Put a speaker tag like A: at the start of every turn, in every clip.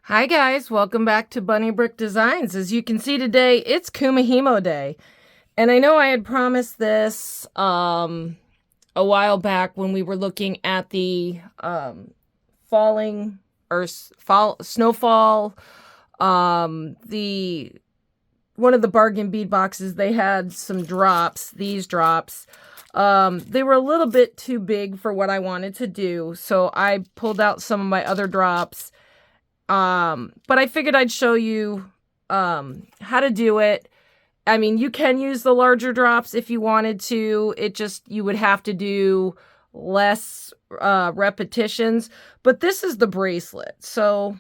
A: Hi guys, welcome back to Bunny Brick Designs. As you can see today, it's Kumihimo Day. And I know I had promised this a while back when we were looking at the snowfall, the one of the bargain bead boxes. They had some drops, these drops. They were a little bit too big for what I wanted to do, so I pulled out some of my other drops. But I figured I'd show you how to do it. I mean, you can use the larger drops if you wanted to. You would have to do less repetitions. But this is the bracelet. So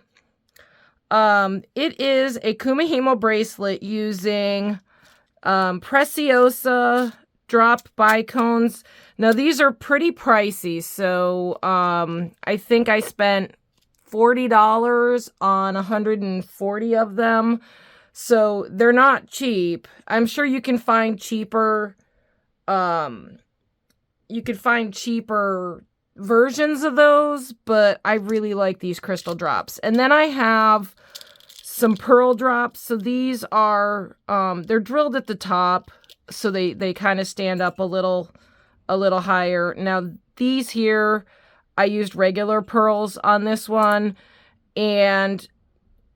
A: it is a Kumihimo bracelet using Preciosa drop bicones. Now, these are pretty pricey. So I think I spent $40 on 140 of them. So they're not cheap. I'm sure you can find cheaper versions of those, but I really like these crystal drops. And then I have some pearl drops. So these are they're drilled at the top, so they kind of stand up a little higher. Now these here, I used regular pearls on this one, and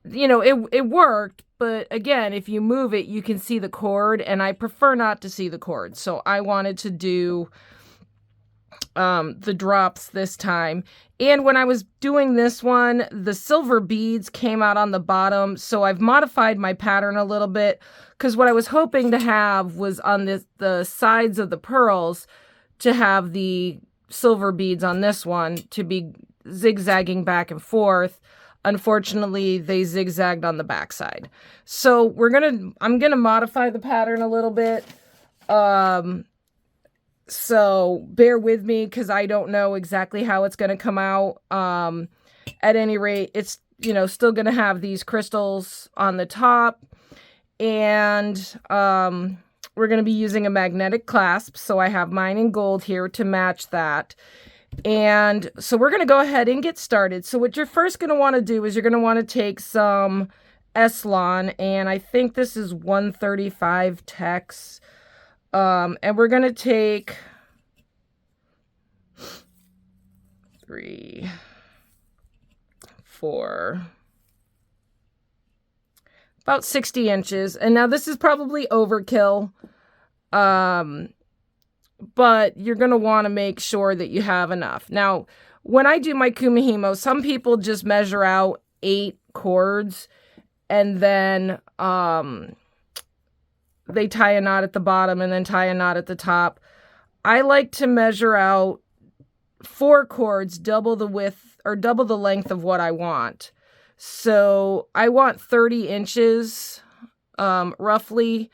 A: you know, it worked, but again, if you move it, you can see the cord, and I prefer not to see the cord. So I wanted to do the drops this time. And when I was doing this one, the silver beads came out on the bottom, so I've modified my pattern a little bit, because what I was hoping to have was on the sides of the pearls to have the silver beads on this one to be zigzagging back and forth. Unfortunately, they zigzagged on the backside. So I'm gonna modify the pattern a little bit. So bear with me, because I don't know exactly how it's gonna come out. At any rate, it's, you know, still gonna have these crystals on the top, and we're going to be using a magnetic clasp, so I have mine in gold here to match that. And so we're going to go ahead and get started. So what you're first going to want to do is you're going to want to take some s-lon, and I think this is 135 tex. And we're going to take 3, 4... about 60 inches. And now this is probably overkill, but you're going to want to make sure that you have enough. Now, when I do my Kumihimo, some people just measure out 8 cords, and then they tie a knot at the bottom and then tie a knot at the top. I like to measure out 4 cords, double the width or double the length of what I want. So I want 30 inches, roughly,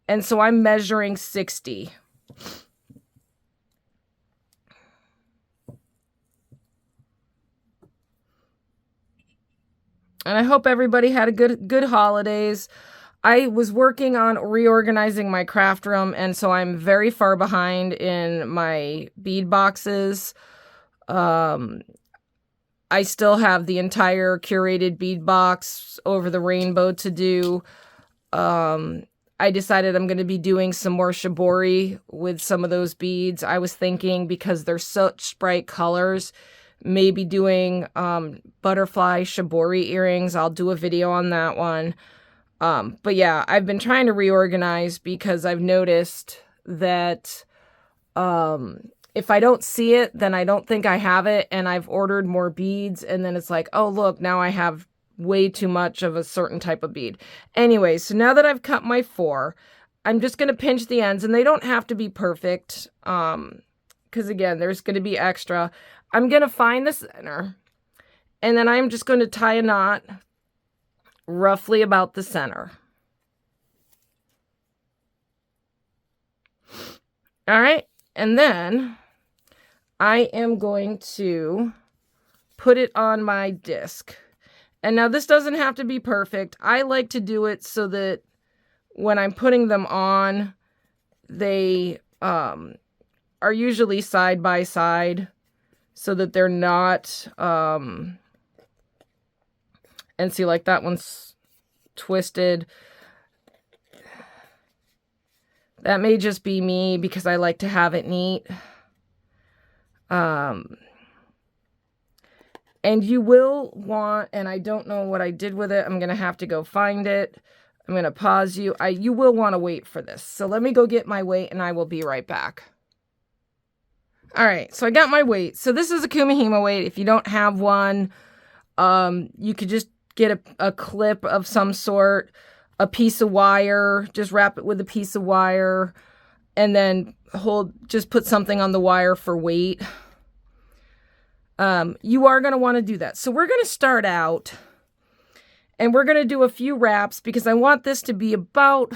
A: and so I'm measuring 60. And I hope everybody had a good holidays. I was working on reorganizing my craft room, and so I'm very far behind in my bead boxes. I still have the entire curated bead box over the rainbow to do. I decided I'm going to be doing some more shibori with some of those beads. I was thinking, because they're such bright colors, maybe doing butterfly shibori earrings. I'll do a video on that one. But yeah, I've been trying to reorganize, because I've noticed that if I don't see it, then I don't think I have it, and I've ordered more beads, and then it's like, oh, look, now I have way too much of a certain type of bead. Anyway, so now that I've cut my 4, I'm just going to pinch the ends, and they don't have to be perfect, because again, there's going to be extra. I'm going to find the center, and then I'm just going to tie a knot roughly about the center. All right, and then I am going to put it on my disc. And now this doesn't have to be perfect. I like to do it so that when I'm putting them on, they are usually side by side, so that they're not And see, like that one's twisted. That may just be me because I like to have it neat. And you will want, and I don't know what I did with it. I'm going to have to go find it. I'm going to pause you. You will want to wait for this. So let me go get my weight and I will be right back. All right, so I got my weight. So this is a Kumihimo weight. If you don't have one, you could just get a clip of some sort, a piece of wire, just wrap it with a piece of wire, and then just put something on the wire for weight. You are going to want to do that. So we're going to start out, and we're going to do a few wraps because I want this to be about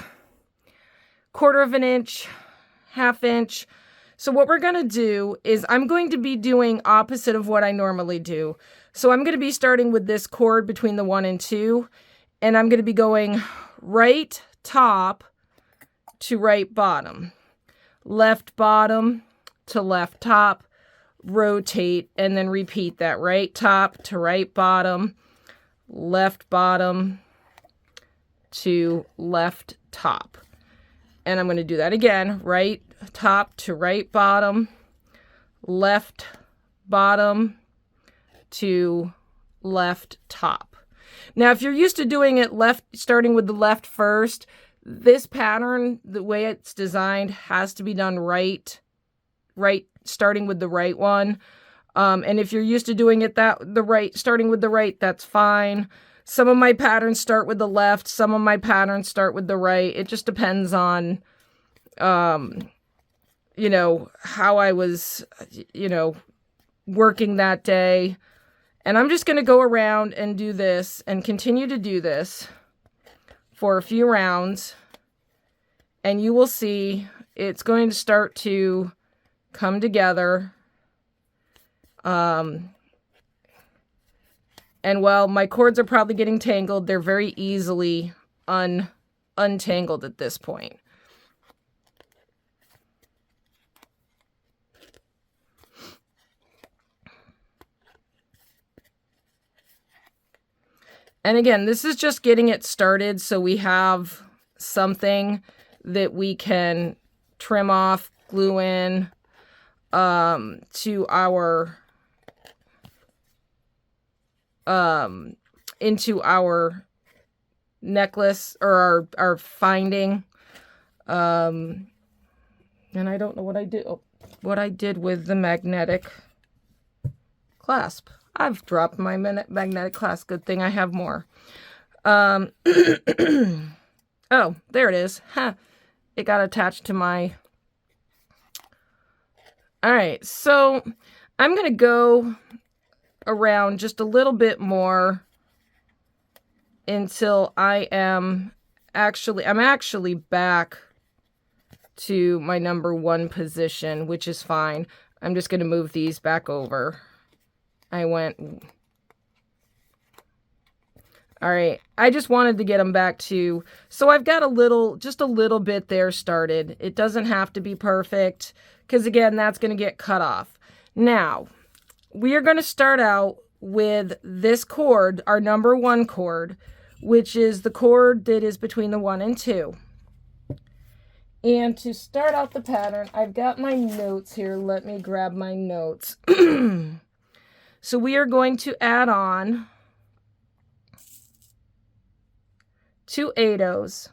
A: 1/4 of an inch, 1/2 inch. So what we're going to do is I'm going to be doing opposite of what I normally do. So I'm going to be starting with this cord between the 1 and 2, and I'm going to be going right top to right bottom, left bottom to left top, rotate, and then repeat that right top to right bottom, left bottom to left top. And I'm going to do that again, right top to right bottom, left bottom to left top. Now, if you're used to doing it starting with the left first, this pattern, the way it's designed, has to be done right, starting with the right one. And if you're used to doing it starting with the right, that's fine. Some of my patterns start with the left, some of my patterns start with the right. It just depends on, you know, how I was, you know, working that day. And I'm just going to go around and do this and continue to do this for a few rounds. And you will see it's going to start to come together. And while my cords are probably getting tangled, they're very easily untangled at this point. And again, this is just getting it started so we have something that we can trim off, glue in to our into our necklace or our finding. And I don't know what I did with the magnetic clasp. I've dropped my magnetic clasp. Good thing I have more. Oh, there it is. Huh. It got attached to my... All right, so I'm going to go around just a little bit more until I'm actually back to my number 1 position, which is fine. I'm just going to move these back over. All right, I just wanted to get them back to, so I've got just a little bit there started. It doesn't have to be perfect, because again, that's going to get cut off. Now, we are going to start out with this cord, our number 1 cord, which is the cord that is between the 1 and 2. And to start out the pattern, I've got my notes here. Let me grab my notes. So we are going to add on 2 8/0s.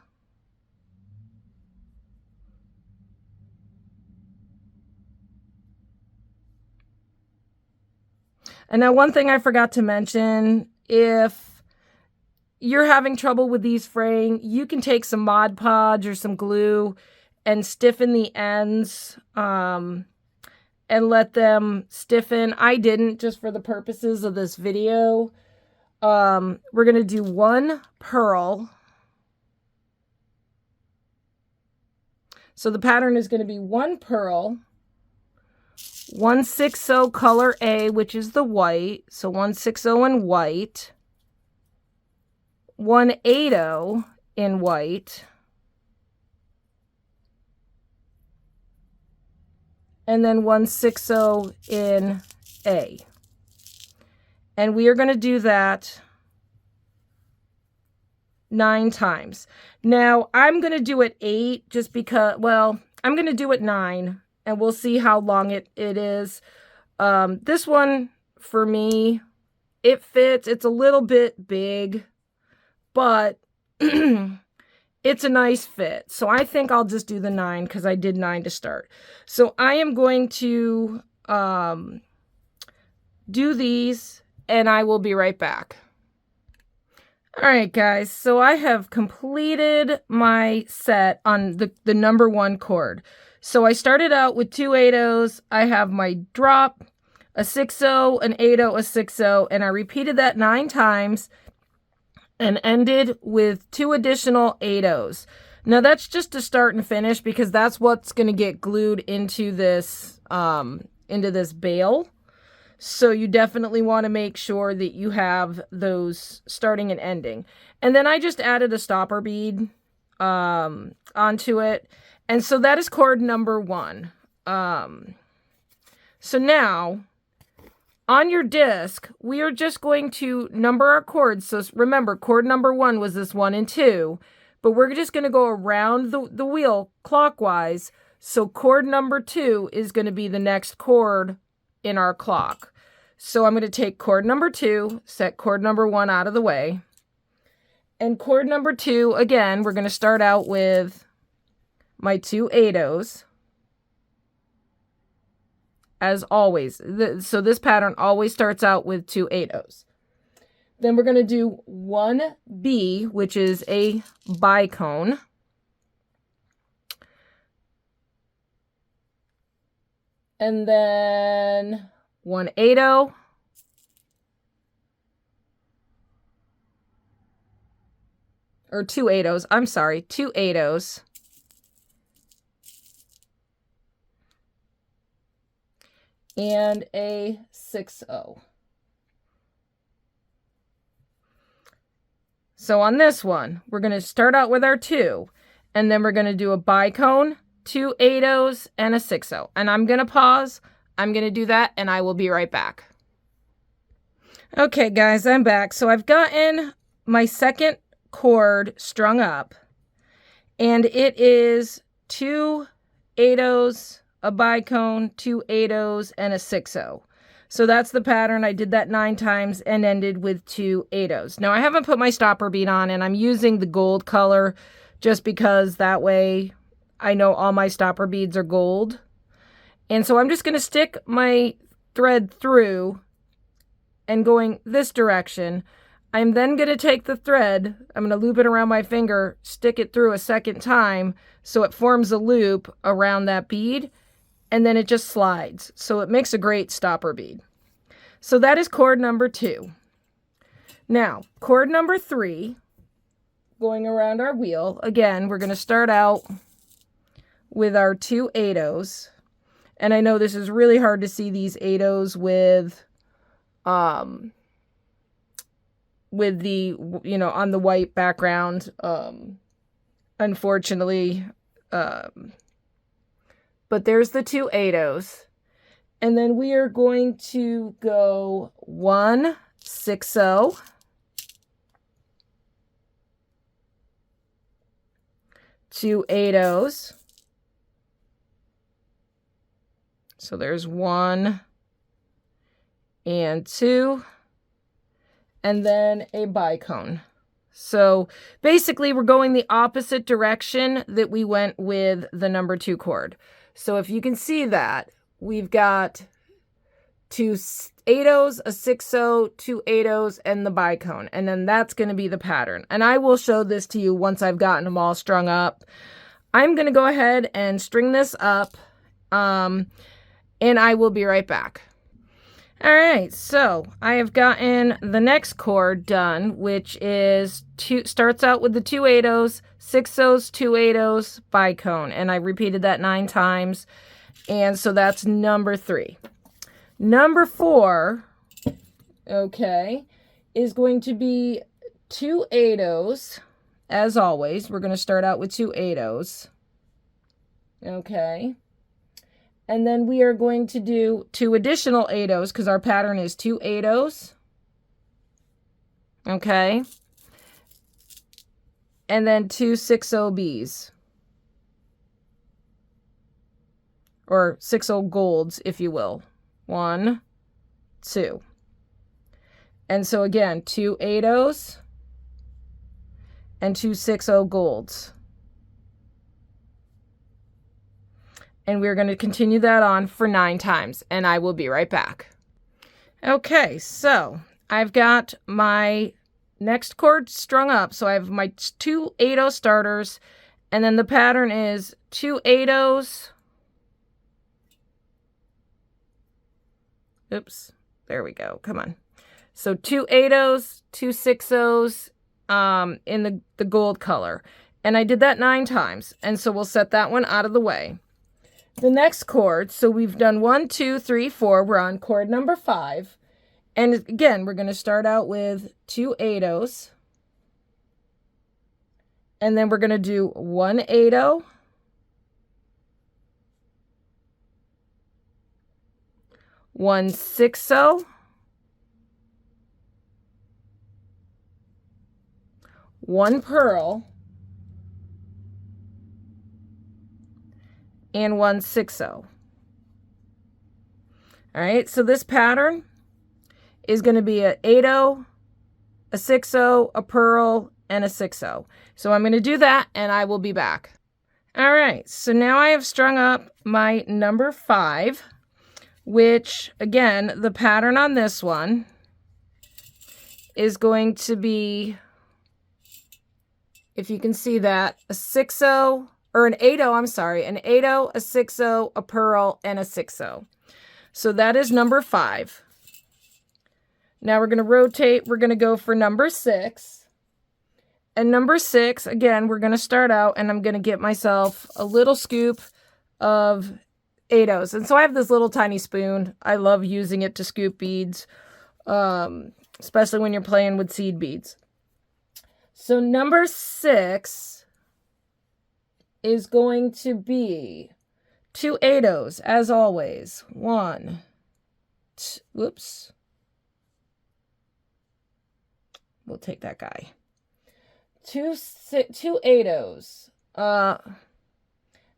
A: And now one thing I forgot to mention, if you're having trouble with these fraying, you can take some Mod Podge or some glue and stiffen the ends and let them stiffen. I didn't, just for the purposes of this video. We're going to do 1 pearl. So the pattern is going to be 1 pearl, 1/6 color A, which is the white, so 1/6 in white, 1/8 in white, and then 1/6 in A. And we are going to do that 9 times. Now, I'm going to do it 8 just because, well, I'm going to do it 9, and we'll see how long it is. This one, for me, it fits. It's a little bit big, but it's a nice fit. So I think I'll just do the 9 because I did 9 to start. So I am going to do these, and I will be right back. All right, guys, so I have completed my set on the number 1 chord. So I started out with 2 8/0s. I have my drop, a 6/0, an 8/0, a 6/0, and I repeated that 9 times and ended with 2 additional 8/0s. Now that's just to start and finish because that's what's going to get glued into this bail. So you definitely want to make sure that you have those starting and ending. And then I just added a stopper bead onto it. And so that is chord number 1. So now, on your disc, we are just going to number our chords. So remember, chord number 1 was this 1 and 2. But we're just going to go around the wheel clockwise. So chord number 2 is going to be the next chord in our clock. So I'm going to take chord number 2, set chord number 1 out of the way. And chord number 2, again, we're going to start out with my 2 8/0s. As always. So this pattern always starts out with 2 8/0s. Then we're going to do 1 B, which is a bicone. And then 1 8/0. Or 2 8/0s. I'm sorry, 2 8/0s. And a 6/0. So on this one, we're going to start out with our 2, and then we're going to do a bicone, 2 8/0s, and a 6/0. And I'm going to pause. I'm going to do that, and I will be right back. Okay, guys, I'm back. So I've gotten my second chord strung up, and it is 2 8/0s, a bicone, 2 8/0s, and a 6/0. So that's the pattern. I did that 9 times and ended with 2 8/0s. Now I haven't put my stopper bead on, and I'm using the gold color just because that way I know all my stopper beads are gold. And so I'm just going to stick my thread through and going this direction. I'm then going to take the thread, I'm going to loop it around my finger, stick it through a second time so it forms a loop around that bead, and then it just slides. So it makes a great stopper bead. So that is chord number 2. Now, chord number 3, going around our wheel, again, we're going to start out with our 2 8/0s. And I know this is really hard to see these 8/0s with the, on the white background, unfortunately. But there's the 2 8/0s. And then we are going to go 1 6/0, 2 8/0s. So there's 1 and 2, and then a bicone. So basically we're going the opposite direction that we went with the number 2 chord. So if you can see that, we've got 2 8/0s, a 6/0, 2 8/0s, and the bicone. And then that's going to be the pattern. And I will show this to you once I've gotten them all strung up. I'm going to go ahead and string this up, and I will be right back. All right, so I have gotten the next chord done, which is starts out with the 2 8/0s, 6/0s, 2 8/0s, bicone, and I repeated that 9 times, and so that's number 3. Number 4, okay, is going to be 2 8/0s. As always, we're going to start out with 2 8/0s. Okay. And then we are going to do 2 additional 8/0s because our pattern is 2 8/0s. Okay. and then 2 6/0 Bs, or 6/0 golds, if you will. 1, 2. And so again, 2 8/0s and 2 6/0 golds. And we're going to continue that on for 9 times, and I will be right back. Okay, so I've got my next cord strung up. So I have my 2 8/0 starters, and then the pattern is 2 8/0s. Oops, there we go. Come on. So 2 8/0s, 2 6/0s in the gold color. And I did that 9 times. And so we'll set that one out of the way. The next chord, so we've done 1, 2, 3, 4. We're on chord number 5. And again, we're going to start out with 2 8/0s. And then we're going to do 1 8/0, 1 6/0, 1 pearl, and 1 6/0. All right, so this pattern is going to be a 8/0, a 6/0, a pearl, and a 6/0. So I'm going to do that, and I will be back. All right, so now I have strung up my number 5, which, again, the pattern on this one is going to be, if you can see that, a 6/0, or an 8/0, I'm sorry, an 8/0, a 6/0, a pearl, and a 6/0. So that is number 5. Now we're going to rotate. We're going to go for number 6. And number 6, again, we're going to start out, and I'm going to get myself a little scoop of 8/0s. And so I have this little tiny spoon. I love using it to scoop beads, especially when you're playing with seed beads. So number 6 is going to be 2 8/0s, as always. 1, 2, whoops. We'll take that guy. 2 8/0s.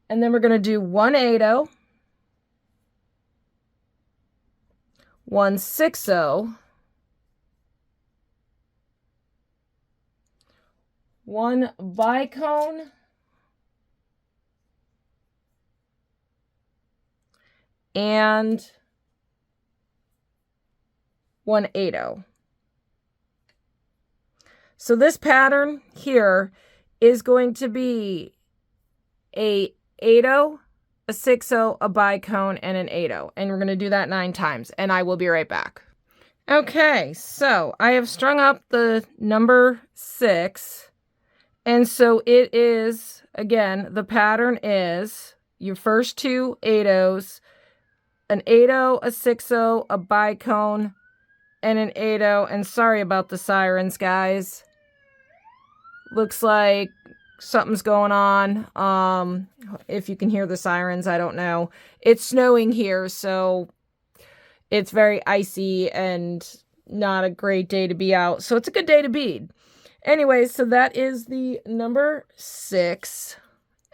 A: And then we're going to do 1 8/0, 1 6/0, 1 bicone, and 1 8/0. So this pattern here is going to be a 8/0, a 6/0, a bicone, and an 8/0. And we're going to do that 9 times, and I will be right back. Okay, so I have strung up the number 6. And so it is, again, the pattern is your first 2 8/0s, an 8/0, a 6/0, a bicone, and an 8/0. And sorry about the sirens, guys. Looks like something's going on. If you can hear the sirens, I don't know. It's snowing here, so it's very icy and not a great day to be out. So it's a good day to bead. Anyway, so that is the number 6,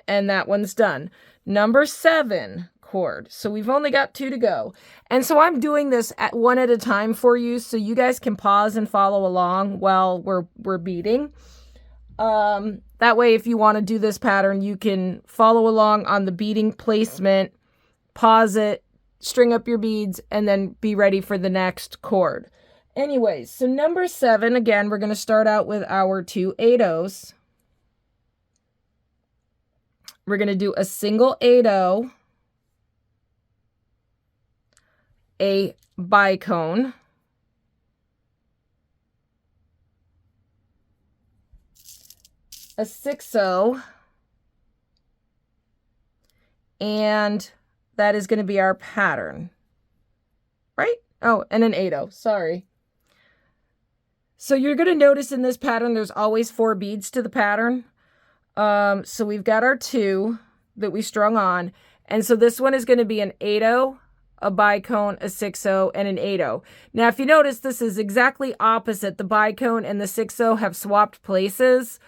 A: and that one's done. Number 7 chord. So we've only got 2 to go. And so I'm doing this one at a time for you, so you guys can pause and follow along while we're beading. That way, if you want to do this pattern, you can follow along on the beading placement, pause it, string up your beads, and then be ready for the next chord. Anyways, so number 7, again, we're going to start out with our 2 8/0s. We're going to do a single 8/0, a bicone, a 6/0, and that is going to be our pattern, right? Oh, and an 8/0, sorry. So you're going to notice in this pattern, there's always 4 beads to the pattern. So we've got our 2 that we strung on. And so this one is going to be an 8/0, a bicone, a 6/0, and an 8/0. Now, if you notice, this is exactly opposite. The bicone and the 6/0 have swapped places.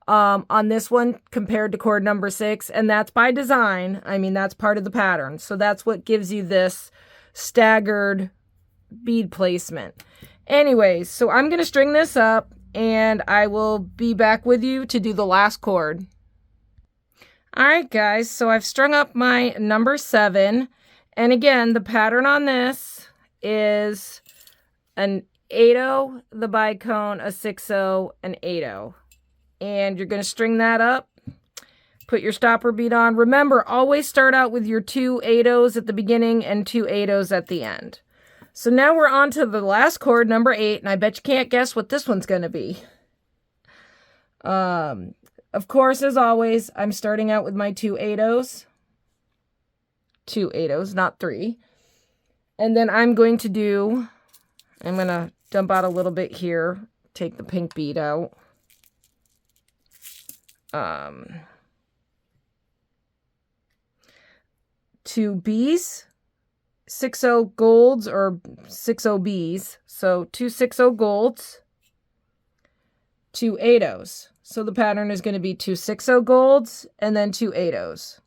A: on this one compared to cord number 6, and that's by design. I mean, that's part of the pattern. So that's what gives you this staggered bead placement. Anyways, so I'm going to string this up, and I will be back with you to do the last cord. Alright guys, so I've strung up my number 7, and again, the pattern on this is an 8-0, the bicone, a 6-0, an 8-0. And you're going to string that up, put your stopper bead on. Remember, always start out with your 2 8-0s at the beginning and 2 8-0s at the end. So now we're on to the last cord, number 8, and I bet you can't guess what this one's going to be. Of course, as always, I'm starting out with my 2 8-0s. 2 8-0s, not 3. And then I'm going to dump out a little bit here, take the pink bead out. 2 B's, 6-0 golds or 6-0 B's. So 2 6-0 golds, 2 8-0s. So the pattern is going to be 2 6-0 golds and then 2 8-0s.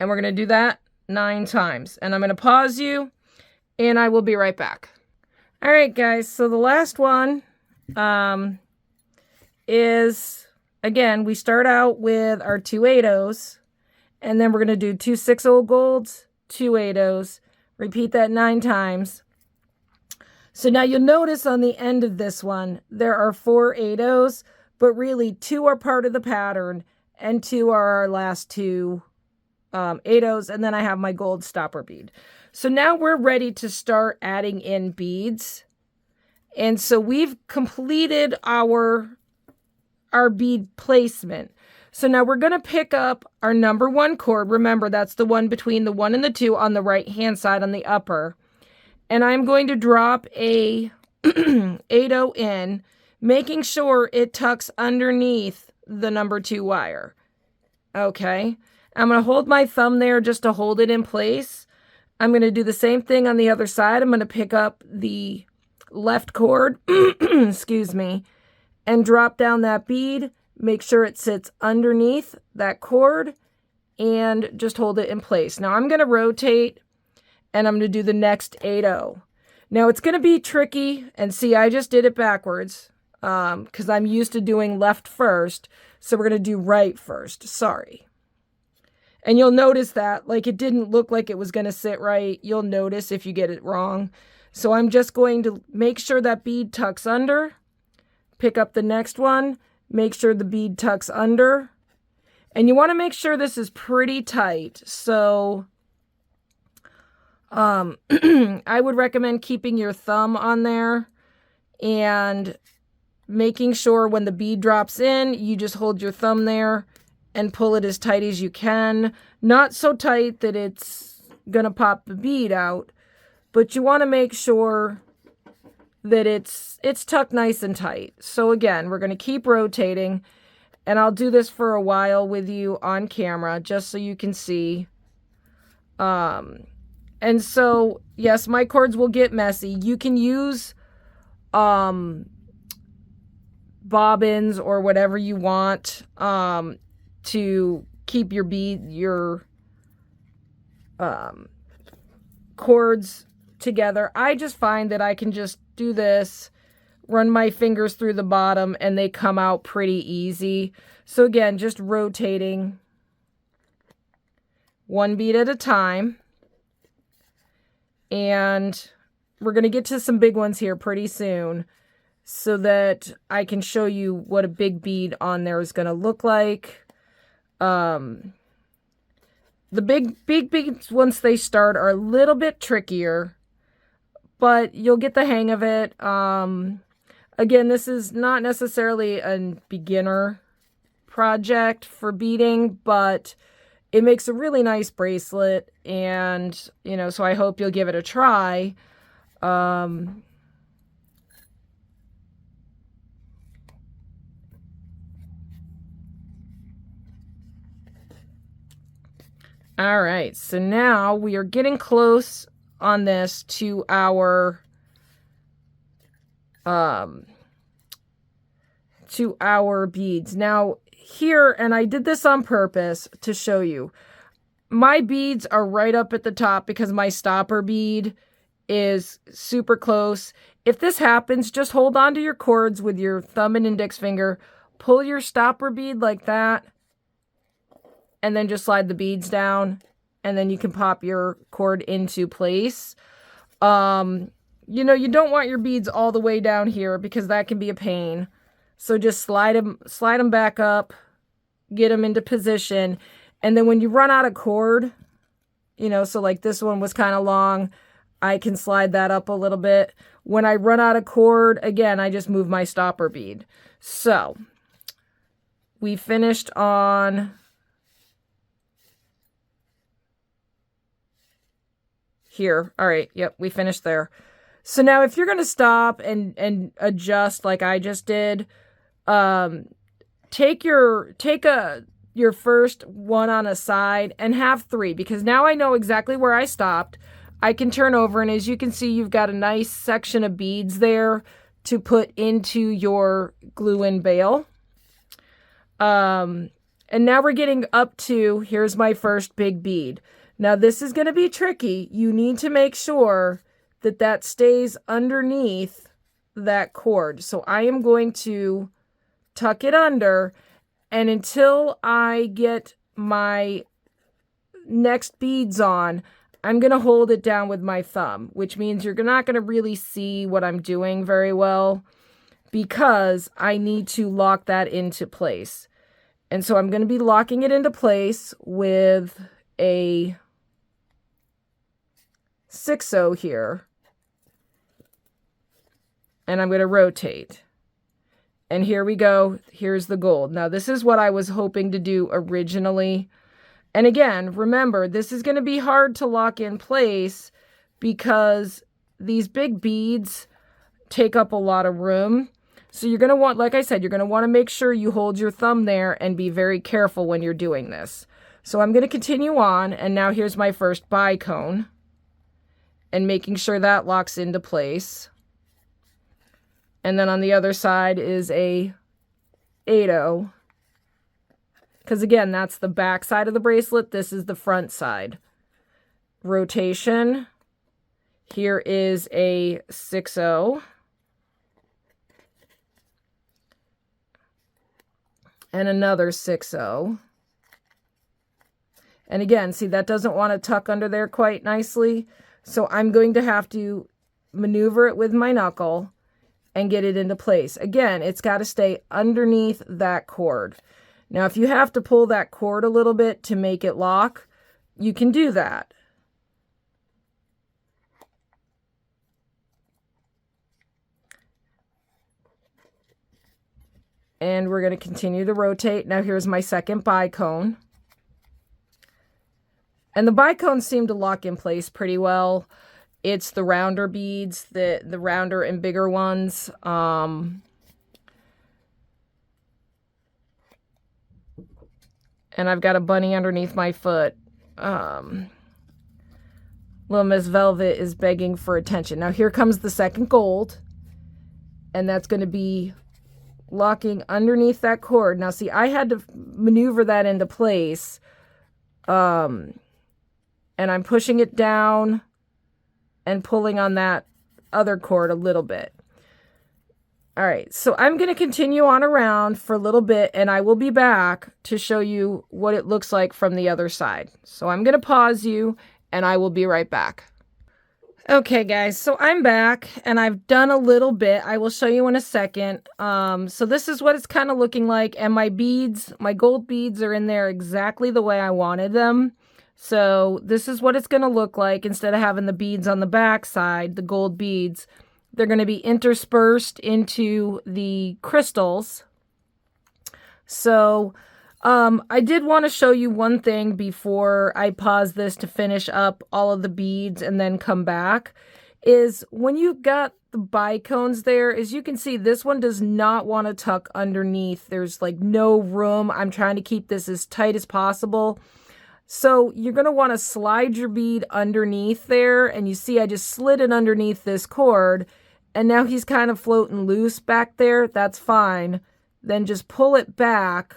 A: And we're going to do that 9 times. And I'm going to pause you, and I will be right back. All right, guys. So the last one is, again, we start out with our 2 8-0s, and then we're going to do 2 6-0 golds, 2 8-0s. Repeat that 9 times. So now you'll notice on the end of this one, there are 4 8-0s, but really 2 are part of the pattern, and 2 are our last 2 8-0s, and then I have my gold stopper bead. So now we're ready to start adding in beads. And so we've completed our bead placement. So now we're going to pick up our number 1 cord. Remember, that's the one between the 1 and the 2 on the right hand side on the upper. And I'm going to drop a 8-0 in, making sure it tucks underneath the number 2 wire. Okay. I'm going to hold my thumb there just to hold it in place. I'm going to do the same thing on the other side. I'm going to pick up the left cord, excuse me, and drop down that bead. Make sure it sits underneath that cord and just hold it in place. Now I'm going to rotate, and I'm going to do the next 8-0. Now it's going to be tricky, and see, I just did it backwards because I'm used to doing left first. So we're going to do right first. Sorry. And you'll notice that, like, it didn't look like it was going to sit right. You'll notice if you get it wrong. So I'm just going to make sure that bead tucks under, pick up the next one, make sure the bead tucks under. And you want to make sure this is pretty tight. So I would recommend keeping your thumb on there and making sure when the bead drops in, you just hold your thumb there and pull it as tight as you can. Not so tight that it's going to pop the bead out, but you want to make sure that it's tucked nice and tight. So again, we're going to keep rotating, and I'll do this for a while with you on camera just so you can see. And so, yes, my cords will get messy. You can use bobbins or whatever you want to keep your cords together. I just find that I can just do this, run my fingers through the bottom, and they come out pretty easy. So again, just rotating 1 bead at a time. And we're going to get to some big ones here pretty soon so that I can show you what a big bead on there is going to look like. The big beads, once they start, are a little bit trickier, but you'll get the hang of it. Again, this is not necessarily a beginner project for beading, but it makes a really nice bracelet, and, you know, so I hope you'll give it a try. All right, so now we are getting close on this to our beads. Now here, and I did this on purpose to show you, my beads are right up at the top because my stopper bead is super close. If this happens, just hold on to your cords with your thumb and index finger, pull your stopper bead like that, and then just slide the beads down, and then you can pop your cord into place. You know, you don't want your beads all the way down here because that can be a pain. So just slide them back up, get them into position, and then when you run out of cord, you know, so like this one was kind of long, I can slide that up a little bit. When I run out of cord, again, I just move my stopper bead. So we finished on here. All right, yep, we finished there. So now if you're going to stop and adjust like I just did, take your first one on a side and have 3, because now I know exactly where I stopped. I can turn over, and as you can see, you've got a nice section of beads there to put into your glue-in bail. And now we're getting up to, here's my first big bead. Now this is going to be tricky. You need to make sure that that stays underneath that cord. So I am going to tuck it under, and until I get my next beads on, I'm going to hold it down with my thumb, which means you're not going to really see what I'm doing very well because I need to lock that into place. And so I'm going to be locking it into place with a 6/0 here. And I'm going to rotate. And here we go. Here's the gold. Now, this is what I was hoping to do originally. And again, remember, this is going to be hard to lock in place because these big beads take up a lot of room. So you're going to want, like I said, you're going to want to make sure you hold your thumb there and be very careful when you're doing this. So I'm going to continue on. And now here's my first bicone. And making sure that locks into place. And then on the other side is a 8/0. Because again, that's the back side of the bracelet. This is the front side. Rotation. Here is a 6/0. And another 6/0. And again, see, that doesn't want to tuck under there quite nicely. So I'm going to have to maneuver it with my knuckle and get it into place. Again, it's got to stay underneath that cord. Now, if you have to pull that cord a little bit to make it lock, you can do that. And we're going to continue to rotate. Now, here's my second bicone. And the bicones seem to lock in place pretty well. It's the rounder beads, the rounder and bigger ones. And I've got a bunny underneath my foot. Little Miss Velvet is begging for attention. Now here comes the second gold. And that's going to be locking underneath that cord. Now see, I had to maneuver that into place. And I'm pushing it down and pulling on that other cord a little bit. All right, so I'm going to continue on around for a little bit, and I will be back to show you what it looks like from the other side. So I'm going to pause you, and I will be right back. Okay, guys, so I'm back, and I've done a little bit. I will show you in a second. So this is what it's kind of looking like, and my beads, my gold beads are in there exactly the way I wanted them. So this is what it's going to look like. Instead of having the beads on the back side, the gold beads, they're going to be interspersed into the crystals. So I did want to show you one thing before I pause this to finish up all of the beads and then come back, is when you've got the bicones there, as you can see, this one does not want to tuck underneath. There's like no room. I'm trying to keep this as tight as possible. So you're going to want to slide your bead underneath there. And you see I just slid it underneath this cord. And now he's kind of floating loose back there. That's fine. Then just pull it back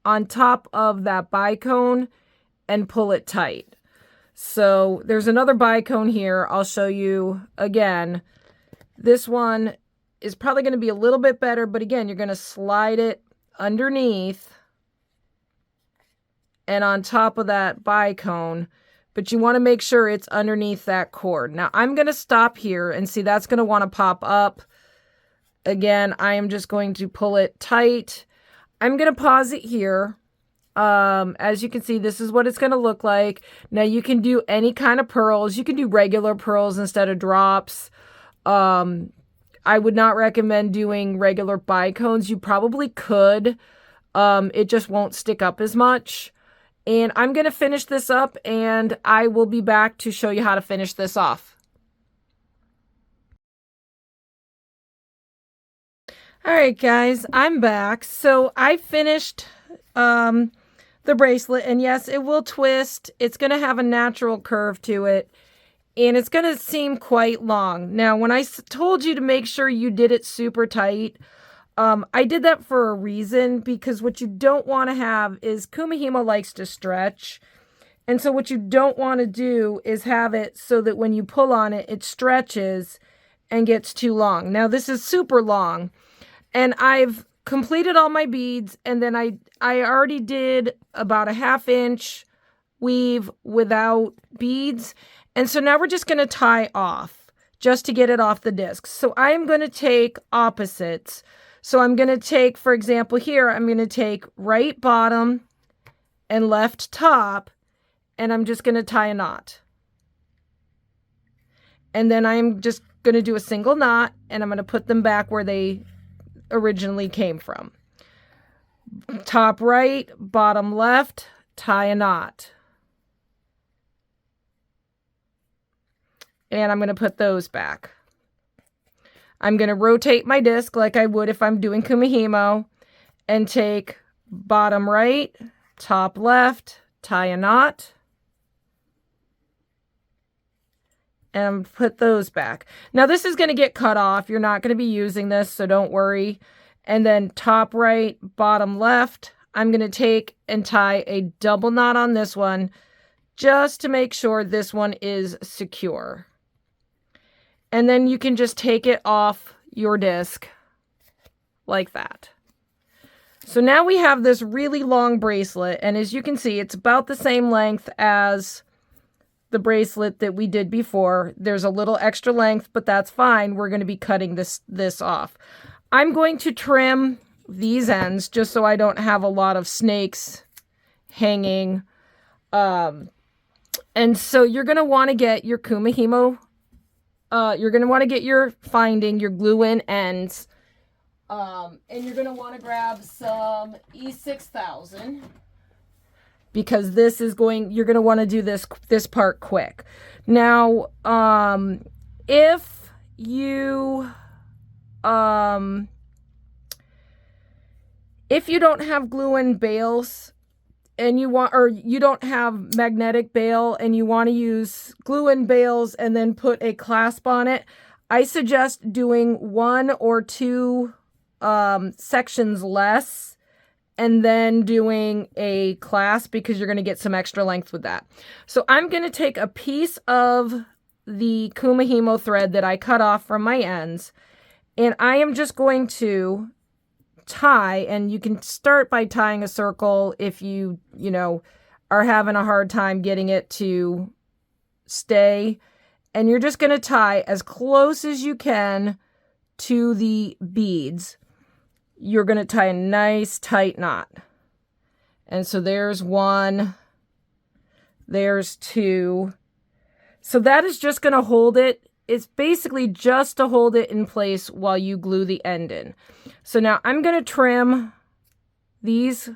A: on top of that bicone and pull it tight. So there's another bicone here. I'll show you again. This one is probably going to be a little bit better, but again, you're going to slide it underneath and on top of that bicone, but you want to make sure it's underneath that cord. Now I'm going to stop here and see that's going to want to pop up. Again, I am just going to pull it tight. I'm going to pause it here. As you can see, this is what it's going to look like. Now you can do any kind of pearls. You can do regular pearls instead of drops. I would not recommend doing regular bicones. You probably could. It just won't stick up as much. And I'm going to finish this up and I will be back to show you how to finish this off. All right, guys, I'm back. So I finished the bracelet, and yes, it will twist. It's going to have a natural curve to it, and it's going to seem quite long. Now, when I told you to make sure you did it super tight, I did that for a reason, because what you don't want to have is Kumihimo likes to stretch. And so what you don't want to do is have it so that when you pull on it, it stretches and gets too long. Now, this is super long. And I've completed all my beads, and then I already did about a 1/2 inch weave without beads. And so now we're just going to tie off just to get it off the disc. So I am going to take opposites. So I'm going to take, for example, here, I'm going to take right bottom and left top, and I'm just going to tie a knot. And then I'm just going to do a single knot, and I'm going to put them back where they originally came from. Top right, bottom left, tie a knot. And I'm going to put those back. I'm going to rotate my disc like I would if I'm doing Kumihimo, and take bottom right, top left, tie a knot, and put those back. Now this is going to get cut off. You're not going to be using this, so don't worry. And then top right, bottom left, I'm going to take and tie a double knot on this one just to make sure this one is secure. And then you can just take it off your disc like that. So now we have this really long bracelet, and as you can see, it's about the same length as the bracelet that we did before. There's a little extra length, but that's fine. We're going to be cutting this off. I'm going to trim these ends just so I don't have a lot of snakes hanging. And so you're going to want to get your Kumihimo, you're going to want to get your finding, your glue-in ends. And you're going to want to grab some E6000. Because this is you're going to want to do this part quick. Now, if you don't have glue-in bales and you don't have magnetic bale and you want to use glue-in bales and then put a clasp on it, I suggest doing 1 or 2 sections less and then doing a clasp, because you're going to get some extra length with that. So I'm going to take a piece of the Kumihimo thread that I cut off from my ends, and I am just going to tie, and you can start by tying a circle if you are having a hard time getting it to stay, and you're just going to tie as close as you can to the beads. You're going to tie a nice tight knot. And so there's 1, there's 2. So that is just going to hold it. It's basically just to hold it in place while you glue the end in. So now I'm going to trim this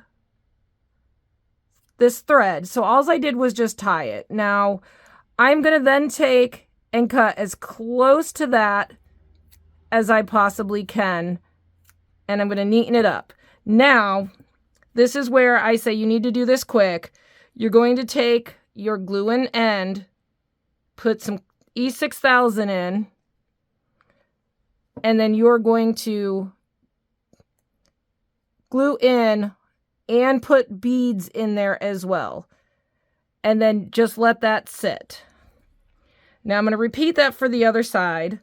A: thread. So all I did was just tie it. Now I'm going to then take and cut as close to that as I possibly can. And I'm going to neaten it up. Now, this is where I say you need to do this quick. You're going to take your glue-in end, put some E6000 in, and then you're going to glue in and put beads in there as well. And then just let that sit. Now I'm going to repeat that for the other side.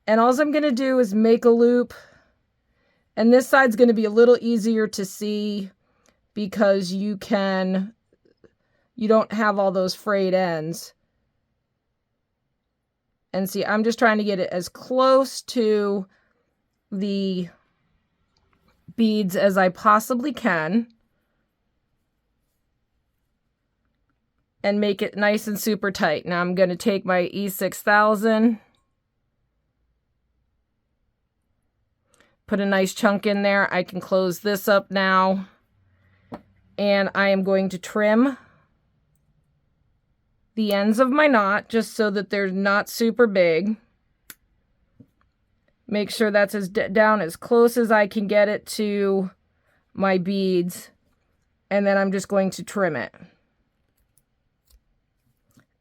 A: And all I'm going to do is make a loop. And this side's going to be a little easier to see because you don't have all those frayed ends. And see, I'm just trying to get it as close to the beads as I possibly can. And make it nice and super tight. Now I'm going to take my E6000. Put a nice chunk in there. I can close this up now. And I am going to trim the ends of my knot just so that they're not super big. Make sure that's down as close as I can get it to my beads. And then I'm just going to trim it.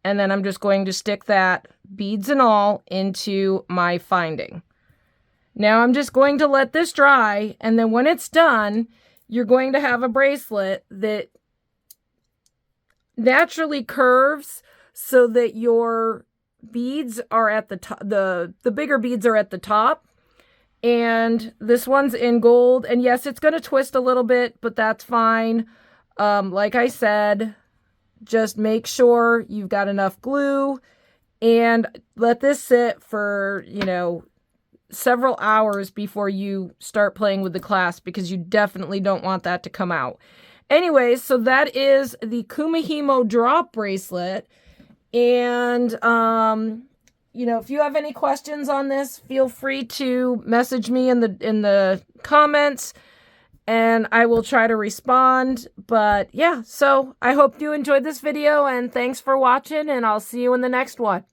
A: And then I'm just going to stick that, beads and all, into my finding. Now I'm just going to let this dry, and then when it's done, you're going to have a bracelet that naturally curves so that your beads are at the top, the bigger beads are at the top, and this one's in gold, and yes, it's going to twist a little bit, but that's fine. Like I said, just make sure you've got enough glue and let this sit for, several hours before you start playing with the clasp, because you definitely don't want that to come out. Anyways, so that is the Kumihimo drop bracelet. And, if you have any questions on this, feel free to message me in the comments. And I will try to respond. But yeah, so I hope you enjoyed this video, and thanks for watching, and I'll see you in the next one.